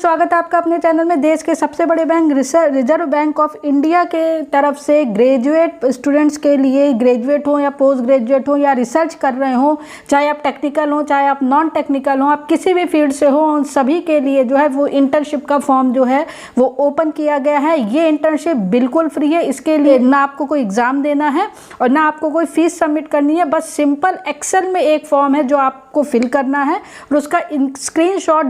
स्वागत है आपका अपने चैनल में। देश के सबसे बड़े bank reserve bank of India के तरफ से ग्रेजुएट स्टूडेंट्स के लिए, ग्रेजुएट हो या पोस्ट ग्रेजुएट हो या रिसर्च कर रहे हो, चाहे आप टेक्निकल हो चाहे आप नॉन टेक्निकल हो, आप किसी भी फील्ड से हो, उन सभी के लिए जो है वो इंटर्नशिप का फॉर्म जो है वो ओपन किया गया है। ये इंटर्नशिप बिल्कुल फ्री है। इसके लिए ना आपको कोई एग्ज़ाम देना है और ना आपको कोई फीस सबमिट करनी है। बस सिंपल एक्सेल में एक फॉर्म है जो आपको फिल करना है और उसका स्क्रीनशॉट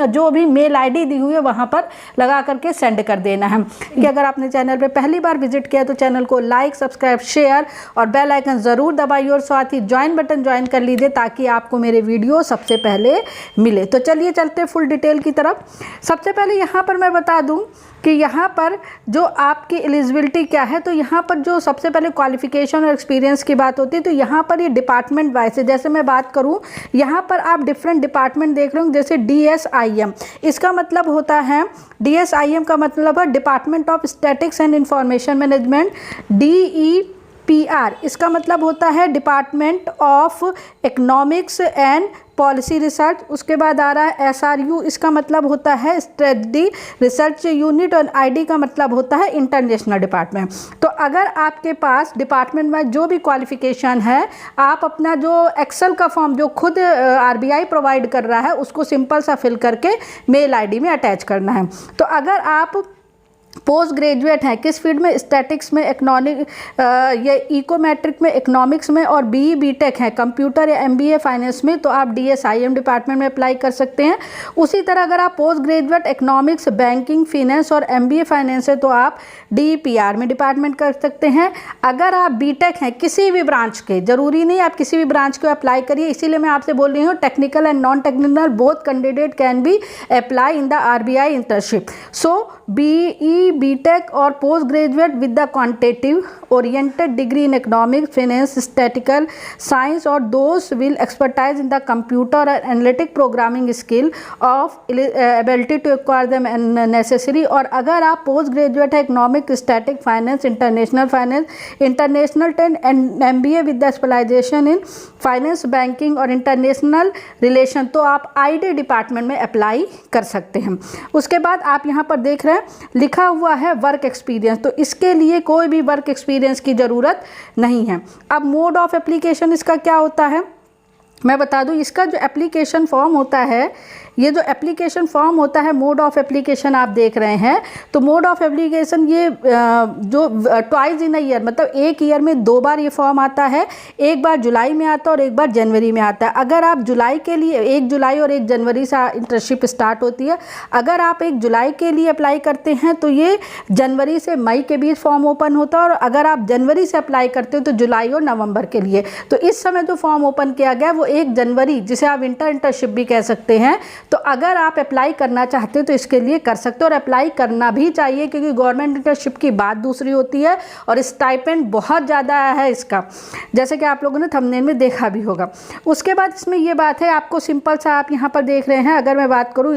जो भी मेल आईडी दी हुई है वहां पर लगा करके सेंड कर देना है। कि अगर आपने चैनल पे पहली बार विजिट किया तो चैनल को लाइक, सब्सक्राइब, शेयर और बेल आइकन ज़रूर दबाइए और साथ ही ज्वाइन बटन ज्वाइन कर लीजिए ताकि आपको मेरे वीडियो सबसे पहले मिले। तो चलिए चलते फुल डिटेल की तरफ। सबसे पहले यहाँ पर मैं बता दूँ कि यहाँ पर जो आपकी एलिजिबिलिटी क्या है, तो यहाँ पर जो सबसे पहले क्वालिफिकेशन और एक्सपीरियंस की बात होती है, तो यहाँ पर ये डिपार्टमेंट वाइज है। जैसे मैं बात करूँ, यहाँ पर आप डिफरेंट डिपार्टमेंट देख रहे हो, जैसे DSIM, इसका मतलब होता है, DSIM का मतलब है department of statics and information management. DEPR इसका मतलब होता है department of economics and policy research. उसके बाद आ रहा है SRU, इसका मतलब होता है स्ट्रेटजी रिसर्च यूनिट, और ID का मतलब होता है इंटरनेशनल डिपार्टमेंट। तो अगर आपके पास डिपार्टमेंट में जो भी क्वालिफिकेशन है, आप अपना जो एक्सेल का फॉर्म जो खुद RBI प्रोवाइड कर रहा है उसको सिंपल सा फिल करके मेल ID में अटैच करना है। तो अगर आप पोस्ट ग्रेजुएट हैं किस फील्ड में, स्टैटिक्स में, इकोनॉमिक या इकोमेट्रिक में, इकोनॉमिक्स में, और BE BTech हैं कंप्यूटर या MBA फाइनेंस में, तो आप DSIM डिपार्टमेंट में अप्लाई कर सकते हैं। उसी तरह अगर आप post graduate economics, banking, finance और MBA फाइनेंस है तो आप DEPR में डिपार्टमेंट कर सकते हैं। अगर आप BTech हैं किसी भी ब्रांच के, जरूरी नहीं आप किसी भी ब्रांच को अप्लाई करिए, इसीलिए मैं आपसे बोल रही हूँ technical and non technical both candidate can be apply in the RBI internship. So BE BTech और post graduate with the quantitative oriented degree in economics, finance, statical science और those will expertise in the computer और analytic programming skill of ability to acquire the necessary. और अगर आप post graduate है economic, static, finance, international and MBA with the specialization in finance, banking और international relation, तो आप ID department में apply कर सकते हैं। उसके बाद आप यहाँ पर देख रहे हैं लिखा हुआ है वर्क एक्सपीरियंस, तो इसके लिए कोई भी वर्क एक्सपीरियंस की ज़रूरत नहीं है। अब मोड ऑफ एप्लीकेशन इसका क्या होता है मैं बता दूं। इसका जो एप्लीकेशन फॉर्म होता है, ये जो एप्लीकेशन फॉर्म होता है, मोड ऑफ एप्लीकेशन आप देख रहे हैं, तो मोड ऑफ एप्लीकेशन ये जो ट्वाइस इन अ ईयर, मतलब एक ईयर में 2 बार ये फॉर्म आता है। एक बार जुलाई में आता है और एक बार जनवरी में आता है। अगर आप जुलाई के लिए 1 जुलाई और 1 जनवरी से इंटर्नशिप स्टार्ट होती है। अगर आप 1 जुलाई के लिए अप्लाई करते हैं तो ये जनवरी से मई के बीच फॉर्म ओपन होता है, और अगर आप जनवरी से अप्लाई करते हो तो जुलाई और नवंबर के लिए। तो इस समय जो फॉर्म ओपन किया गया वो 1 जनवरी, जिसे आप इंटर्नशिप भी कह सकते हैं। तो अगर आप अप्लाई करना चाहते हो तो इसके लिए कर सकते हो, और अप्लाई करना भी चाहिए क्योंकि गवर्नमेंट इंटर्नशिप की बात दूसरी होती है और स्टाइपेंड बहुत ज़्यादा है इसका, जैसे कि आप लोगों ने थंबनेल में देखा भी होगा। उसके बाद इसमें ये बात है, आपको सिंपल सा आप यहाँ पर देख रहे हैं, अगर मैं बात करूँ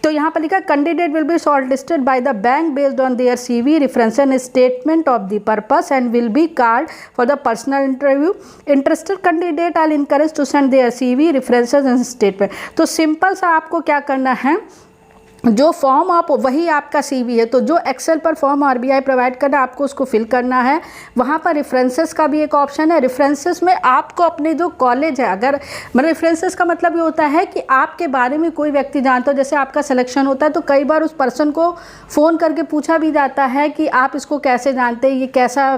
तो यहाँ पर लिखा candidate will be shortlisted by the bank based on their CV reference and statement of the purpose and will be called for the personal interview. Interested candidate are encourage to send their CV references and statement. तो simple सा आपको क्या करना है, जो form आप वही आपका CV है, तो जो एक्सेल पर फॉर्म RBI प्रोवाइड करना आपको उसको फिल करना है। वहाँ पर रेफरेंसेस का भी एक ऑप्शन है। रेफरेंसेस में आपको अपने जो कॉलेज है, अगर मतलब रेफरेंसेस का मतलब ये होता है कि आपके बारे में कोई व्यक्ति जानता हो, जैसे आपका सिलेक्शन होता है तो कई बार उस पर्सन को फ़ोन करके पूछा भी जाता है कि आप इसको कैसे जानते हैं, ये कैसा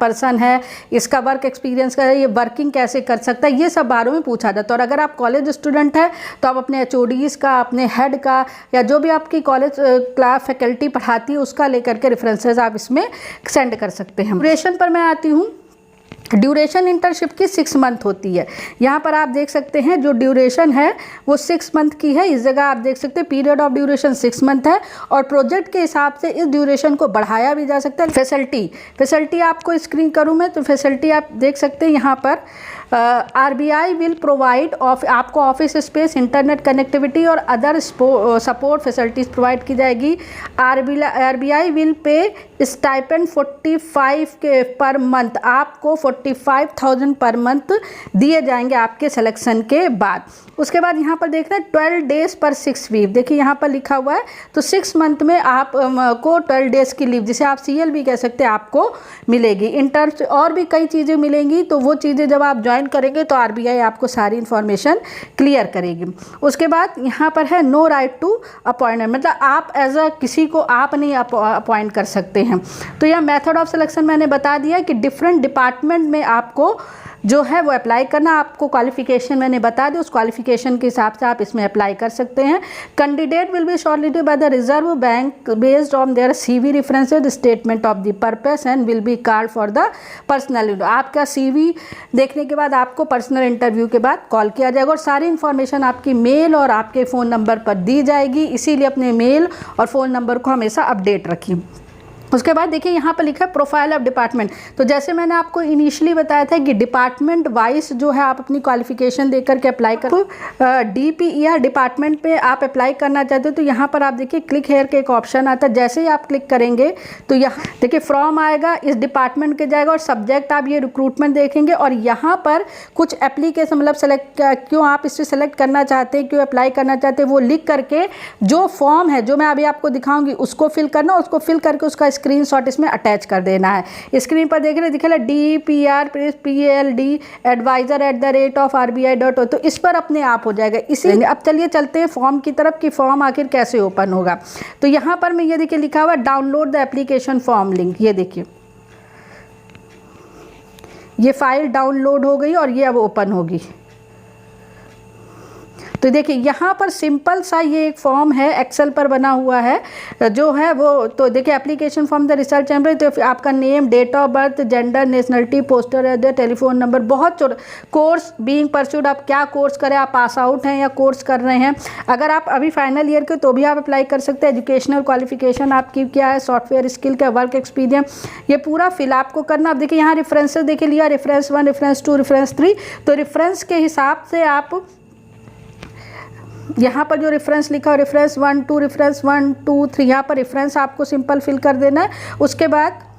पर्सन है, इसका वर्क एक्सपीरियंस का है, ये वर्किंग कैसे कर सकता है, ये सब बारे में पूछा जाता है। और अगर आप कॉलेज स्टूडेंट हैं तो आप अपने HODs का, अपने हेड का, या जो भी आपकी कॉलेज क्लास फैकल्टी पढ़ाती है उसका लेकर के रेफरेंसेस आप इसमें सेंड कर सकते हैं। ड्यूरेशन पर मैं आती हूँ। ड्यूरेशन इंटर्नशिप की 6 मंथ होती है। यहाँ पर आप देख सकते हैं जो ड्यूरेशन है वो 6 मंथ की है। इस जगह आप देख सकते हैं पीरियड ऑफ ड्यूरेशन 6 मंथ है, और प्रोजेक्ट के हिसाब से इस ड्यूरेशन को बढ़ाया भी जा सकता है। फैसिलिटी आपको स्क्रीन करूँ मैं, तो फैसिलिटी आप देख सकते हैं यहाँ पर RBI विल प्रोवाइड आपको ऑफिस स्पेस, इंटरनेट कनेक्टिविटी और अदर सपोर्ट फैसिलिटीज़ प्रोवाइड की जाएगी। RBI विल पे स्टाइपेंड 45 के पर मंथ, आपको 45,000 पर मंथ दिए जाएंगे आपके सिलेक्शन के बाद। उसके बाद यहाँ पर देख रहे हैं 12 डेज पर 6 वीक, देखिए यहाँ पर लिखा हुआ है। तो 6 मंथ में आप को 12 डेज़ की लीव, जिसे आप CL भी कह सकते हैं, आपको मिलेगी। इन टर्म्स और भी कई चीज़ें मिलेंगी, तो वो चीज़ें जब आप ज्वाइन करेंगे तो RBI आपको सारी इन्फॉर्मेशन क्लियर करेगी। उसके बाद यहाँ पर है नो राइट टू अपॉइंटमेंट, मतलब आप एज अ किसी को आप नहीं अपॉइंट कर सकते हैं। तो यह मेथड ऑफ सिलेक्शन मैंने बता दिया कि डिफरेंट डिपार्टमेंट में आपको जो है वो अप्लाई करना, आपको क्वालिफिकेशन मैंने बता दी, उस क्वालिफिकेशन के हिसाब से आप इसमें अप्लाई कर सकते हैं। Candidate will be shortlisted by the reserve bank based on their CV references statement of the purpose and will be called for the personal. आपका CV देखने के बाद आपको पर्सनल इंटरव्यू के बाद कॉल किया जाएगा और सारी इन्फॉर्मेशन आपकी मेल और आपके फ़ोन नंबर पर दी जाएगी, इसीलिए अपने मेल और फ़ोन नंबर को हमेशा अपडेट रखिए। उसके बाद देखिए यहाँ पर लिखा है प्रोफाइल ऑफ डिपार्टमेंट। तो जैसे मैंने आपको इनिशियली बताया था कि डिपार्टमेंट वाइज जो है आप अपनी क्वालिफिकेशन देकर के अप्लाई कर, DPER डिपार्टमेंट पे आप अप्लाई करना चाहते हो तो यहाँ पर आप देखिए क्लिक हेयर के एक ऑप्शन आता है। जैसे ही आप क्लिक करेंगे तो यहाँ देखिए फॉर्म आएगा, इस डिपार्टमेंट के जाएगा और सब्जेक्ट आप ये रिक्रूटमेंट देखेंगे और यहाँ पर कुछ एप्लीकेशन मतलब सेलेक्ट क्यों आप इससे सेलेक्ट करना चाहते हैं, क्यों अप्लाई करना चाहते हैं, वो लिख करके जो फॉर्म है जो मैं अभी आपको दिखाऊंगी उसको फिल करना, उसको फिल करके उसका स्क्रीनशॉट इसमें अटैच कर देना है। स्क्रीन पर देख रहे दिखेगा DPR PLD advisor@RBI.O, तो इस पर अपने आप हो जाएगा। इसी अब चलिए चलते हैं फॉर्म की तरफ कि फॉर्म आखिर कैसे ओपन होगा। तो यहाँ पर मैं ये देखिए लिखा हुआ download the application form link, ये देखिए ये फाइल डाउनलोड हो गई और ये अब ओपन होगी। तो देखिए यहाँ पर सिंपल सा ये एक फॉर्म है, एक्सेल पर बना हुआ है जो है वो। तो देखिए application form the research chamber, तो आपका name, date of birth, gender, nationality, postal address, telephone number, बहुत छोटा। कोर्स बीइंग परस्यूड, आप क्या कोर्स करें, आप पास आउट हैं या कोर्स कर रहे हैं। अगर आप अभी फाइनल ईयर के तो भी आप अप्लाई कर सकते हैं। एजुकेशनल क्वालिफिकेशन आपकी क्या है, सॉफ्टवेयर स्किल क्या, वर्क एक्सपीरियंस, ये पूरा फिल आपको करना। अब देखिए यहाँ रेफरेंसेस देखिए लिया, रेफरेंस 1, रेफरेंस 2, रेफरेंस 3। तो रेफरेंस के हिसाब से आप यहाँ पर जो रेफरेंस लिखा है रेफरेंस 1 2, रेफरेंस 1 2 3, यहाँ पर रेफरेंस आपको सिंपल फिल कर देना है। उसके बाद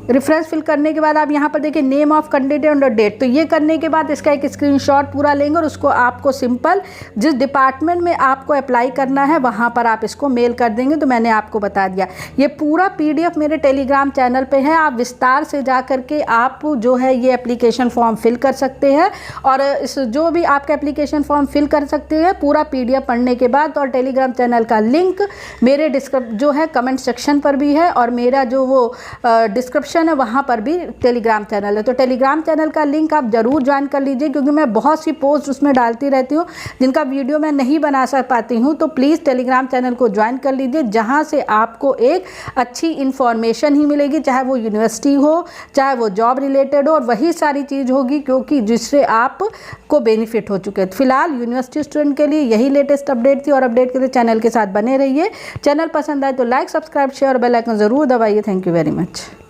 रेफरेंस फिल करने के बाद आप यहाँ पर देखिए नेम ऑफ कैंडिडेट और डेट, तो ये करने के बाद इसका एक स्क्रीनशॉट पूरा लेंगे और उसको आपको सिंपल जिस डिपार्टमेंट में आपको अप्लाई करना है वहाँ पर आप इसको मेल कर देंगे। तो मैंने आपको बता दिया, ये पूरा PDF मेरे टेलीग्राम चैनल पे है, आप विस्तार से जा करके आप जो है ये एप्लीकेशन फॉर्म फिल कर सकते हैं और इस जो भी आपका एप्लीकेशन फॉर्म फिल कर सकते हैं पूरा PDF पढ़ने के बाद। और टेलीग्राम चैनल का लिंक मेरे जो है कमेंट सेक्शन पर भी है और मेरा जो वो डिस्क्रिप्शन है वहाँ पर भी टेलीग्राम चैनल है। तो टेलीग्राम चैनल का लिंक आप ज़रूर ज्वाइन कर लीजिए क्योंकि मैं बहुत सी पोस्ट उसमें डालती रहती हूँ जिनका वीडियो मैं नहीं बना पाती हूँ। तो प्लीज़ टेलीग्राम चैनल को ज्वाइन कर लीजिए जहाँ से आपको एक अच्छी इन्फॉर्मेशन ही मिलेगी, चाहे वो यूनिवर्सिटी हो, चाहे वो जॉब रिलेटेड हो, और वही सारी चीज़ होगी क्योंकि जिससे आपको बेनिफिट हो चुके हैं। फिलहाल यूनिवर्सिटी स्टूडेंट के लिए यही लेटेस्ट अपडेट थी और अपडेट के लिए चैनल के साथ बने रहिए। चैनल पसंद आए तो लाइक, सब्सक्राइब, शेयर और बेल आइकन ज़रूर दबाइए। Thank you very much.